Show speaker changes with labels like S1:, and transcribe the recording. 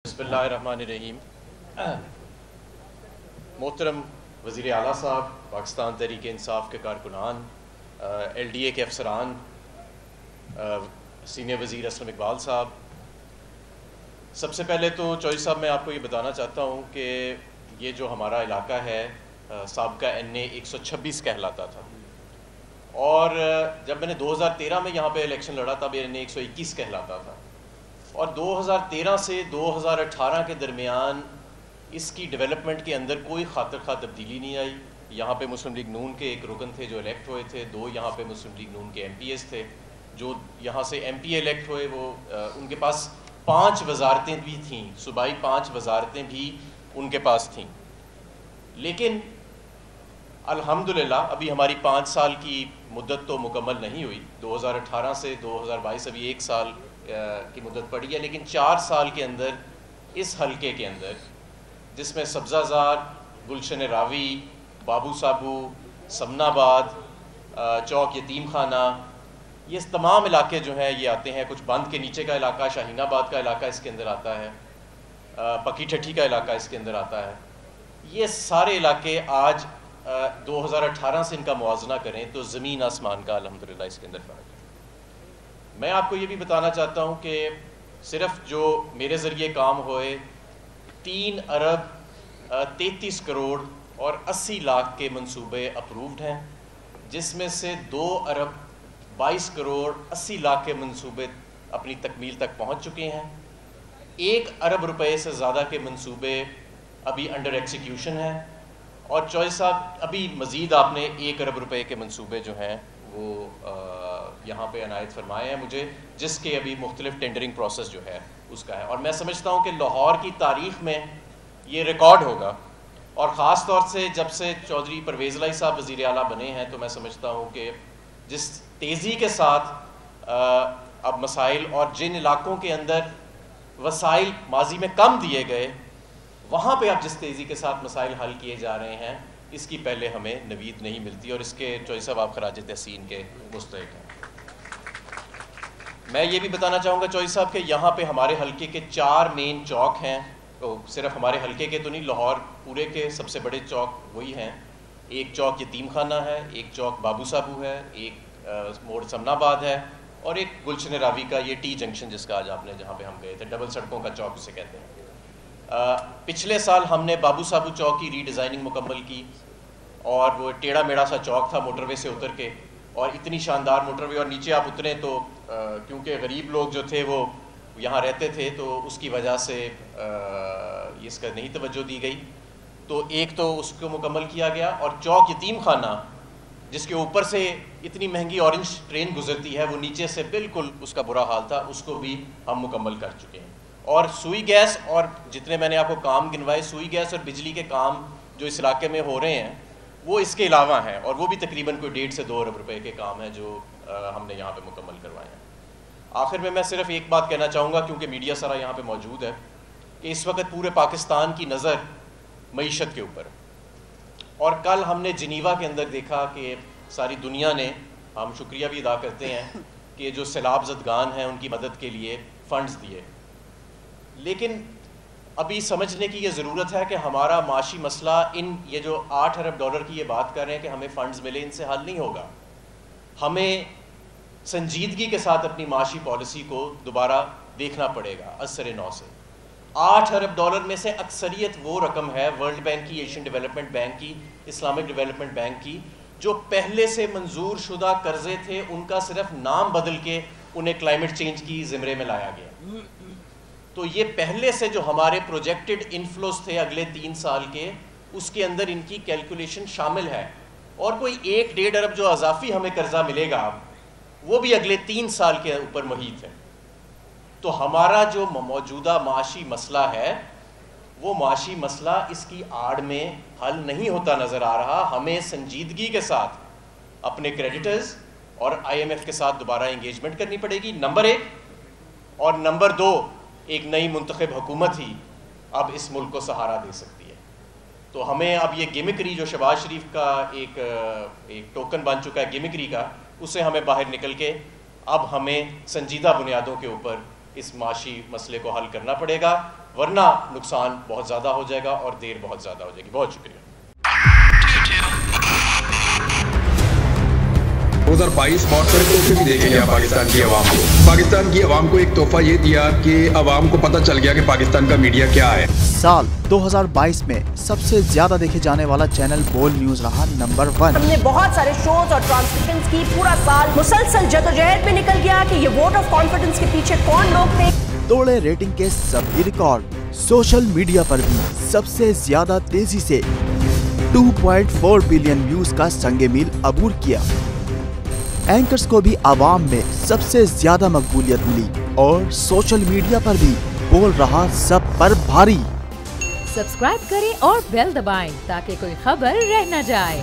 S1: बिस्मिल्लाहिर्रहमानिर्रहीम। मोहतरम वज़ीर आला साहब, पाकिस्तान तहरीक इंसाफ के कारकुनान, LDA के अफसरान, सीनियर वज़ीर असलम इकबाल साहब, सबसे पहले तो चौधरी साहब मैं आपको ये बताना चाहता हूँ कि ये जो हमारा इलाका है साबका NA 126 कहलाता था, और जब मैंने 2013 में यहाँ पे इलेक्शन लड़ा तब NA 121 कहलाता था, और 2013 से 2018 के दरमियान इसकी डेवलपमेंट के अंदर कोई खातिर खा तब्दीली नहीं आई। यहाँ पे मुस्लिम लीग नून के एक रुकन थे जो इलेक्ट हुए थे, 2 यहाँ पे मुस्लिम लीग नून के MPs थे जो यहाँ से MP इलेक्ट हुए। वो उनके पास 5 वजारतें भी थीं, सूबाई 5 वजारतें भी उनके पास थीं, लेकिन अल्हम्दुलिल्लाह अभी हमारी 5 साल की मुद्दत तो मुकम्मल नहीं हुई। 2018 से 2022 अभी 1 साल की मुद्दत पड़ी है, लेकिन 4 साल के अंदर इस हलके के अंदर, जिसमें सब्ज़ाज़ार, गुलशन रावी, बाबू साबू, समनाबाद, चौक यतीम खाना, ये तमाम इलाके जो हैं ये आते हैं। कुछ बंद के नीचे का इलाका, शाहीनाबाद का इलाका इसके अंदर आता है, पकी ठठी का इलाका इसके अंदर आता है। ये सारे इलाके आज 2018 से इनका मुआवजना करें तो ज़मीन आसमान का अल्हम्दुलिल्लाह इसके अंदर फ़र्क है। मैं आपको ये भी बताना चाहता हूँ कि सिर्फ जो मेरे ज़रिए काम हुए 3 अरब 33 करोड़ और 80 लाख के मंसूबे अप्रूव्ड हैं, जिसमें से 2 अरब 22 करोड़ 80 लाख के मंसूबे अपनी तकमील तक पहुँच चुके हैं। 1 अरब रुपए से ज़्यादा के मंसूबे अभी अंडर एक्सिक्यूशन हैं, और चौधरी साहब अभी मज़ीद आपने 1 अरब रुपए के मंसूबे जो हैं वो यहाँ पे अनायत फरमाए हैं मुझे, जिसके अभी मुख्तलिफ टेंडरिंग प्रोसेस जो है उसका है। और मैं समझता हूँ कि लाहौर की तारीख़ में ये रिकॉर्ड होगा, और ख़ास तौर से जब से चौधरी परवेज़ इलाही साहब वज़ीर आला बने हैं तो मैं समझता हूँ कि जिस तेज़ी के साथ अब मसाइल, और जिन इलाकों के अंदर वसाइल माजी में कम दिए गए, वहाँ पे अब जिस तेज़ी के साथ मसाइल हल किए जा रहे हैं, इसकी पहले हमें नवीद नहीं मिलती, और इसके चौधरी साहब आप खराज तहसीन के मुस्तहिक़ हैं। मैं ये भी बताना चाहूँगा चौधरी साहब कि यहाँ पे हमारे हलके के 4 मेन चौक हैं, तो सिर्फ हमारे हलके के तो नहीं, लाहौर पूरे के सबसे बड़े चौक वही हैं। एक चौक यतीम खाना है, एक चौक बाबू साबू है, एक मोड़ समनाबाद है, और एक गुलशन रावी का ये T जंक्शन जिसका आज आपने जहाँ पे हम गए थे, डबल सड़कों का चौक उसे कहते हैं। पिछले साल हमने बाबू साबू चौक की रीडिज़ाइनिंग मुकम्मल की, और वो टेढ़ा मेढ़ा सा चौक था मोटरवे से उतर के, और इतनी शानदार मोटरवे, और नीचे आप उतरे तो क्योंकि गरीब लोग जो थे वो यहाँ रहते थे तो उसकी वजह से इसका नहीं तवज्जो दी गई, तो एक तो उसको मुकम्मल किया गया। और चौक यतीम खाना जिसके ऊपर से इतनी महंगी ऑरेंज ट्रेन गुजरती है, वो नीचे से बिल्कुल उसका बुरा हाल था, उसको भी हम मुकम्मल कर चुके हैं। और सुई गैस, और जितने मैंने आपको काम गिनवाए, सुई गैस और बिजली के काम जो इस इलाके में हो रहे हैं वो इसके अलावा हैं, और वो भी तकरीबन कोई 1.5 से 2 अरब रुपए के काम हैं जो हमने यहाँ पे मुकम्मल करवाए हैं। आखिर में मैं सिर्फ एक बात कहना चाहूँगा, क्योंकि मीडिया सारा यहाँ पे मौजूद है, कि इस वक्त पूरे पाकिस्तान की नज़र मईशत के ऊपर, और कल हमने जिनीवा के अंदर देखा कि सारी दुनिया ने, हम शुक्रिया भी अदा करते हैं कि जो सैलाब ज़दगान हैं उनकी मदद के लिए फ़ंड्स दिए, लेकिन अभी समझने की ये ज़रूरत है कि हमारा माशी मसला, ये जो 8 अरब डॉलर की ये बात कर रहे हैं कि हमें फ़ंड्स मिले, इनसे हल नहीं होगा। हमें संजीदगी के साथ अपनी माशी पॉलिसी को दोबारा देखना पड़ेगा असर नौ से। 8 अरब डॉलर में से अक्सरियत वो रकम है वर्ल्ड बैंक की, एशियन डेवलपमेंट बैंक की, इस्लामिक डेवलपमेंट बैंक की, जो पहले से मंजूर शुदा कर्जे थे, उनका सिर्फ नाम बदल के उन्हें क्लाइमेट चेंज की ज़िम्रे में लाया गया। तो ये पहले से जो हमारे प्रोजेक्टेड इनफ्लोस थे अगले 3 साल के, उसके अंदर इनकी कैलकुलेशन शामिल है, और कोई 1-1.5 अरब जो अजाफी हमें कर्जा मिलेगा वो भी अगले 3 साल के ऊपर मुहित है। तो हमारा जो मौजूदा माशी मसला है, वो माशी मसला इसकी आड़ में हल नहीं होता नज़र आ रहा। हमें संजीदगी के साथ अपने क्रेडिटर्स और IMF के साथ दोबारा इंगेजमेंट करनी पड़ेगी, नंबर 1, और नंबर 2, एक नई मुंतखब हुकूमत ही अब इस मुल्क को सहारा दे सकती है। तो हमें अब ये गिमिकरी जो शहबाज शरीफ का एक टोकन बन चुका है गिमिकरी का, उससे हमें बाहर निकल के अब हमें संजीदा बुनियादों के ऊपर इस माशी मसले को हल करना पड़ेगा। ورنہ نقصان بہت زیادہ ہو جائے گا اور دیر بہت زیادہ ہو جائے گی. بہت شکریہ.
S2: 2022 بہت سارے تحفے بھی دیکھے گیا پاکستان کی عوام کو. پاکستان کی عوام کو ایک تحفہ یہ دیا کہ عوام کو پتہ چل گیا کہ پاکستان کا میڈیا کیا ہے.
S3: سال 2022 میں سب سے زیادہ دیکھے جانے والا چینل بول نیوز رہا نمبر 1. ہم
S4: نے بہت سارے شوز اور ٹرانسمیشنز کی. پورا سال مسلسل جدوجہد میں نکل گیا کہ یہ ووٹ آف کانفیڈنس کے پیچھے کون لوگ تھے.
S3: توڑے ریٹنگ کے سبھی ریکارڈ. سوشل میڈیا پر بھی سب سے زیادہ تیزی سے 2.4 بلین ویوز کا سنگ میل عبور کیا. اینکرز کو بھی عوام میں سب سے زیادہ مقبولیت ملی اور سوشل میڈیا پر بھی بول رہا سب پر بھاری.
S5: سبسکرائب کریں اور بیل دبائیں تاکہ کوئی خبر رہ نہ جائے.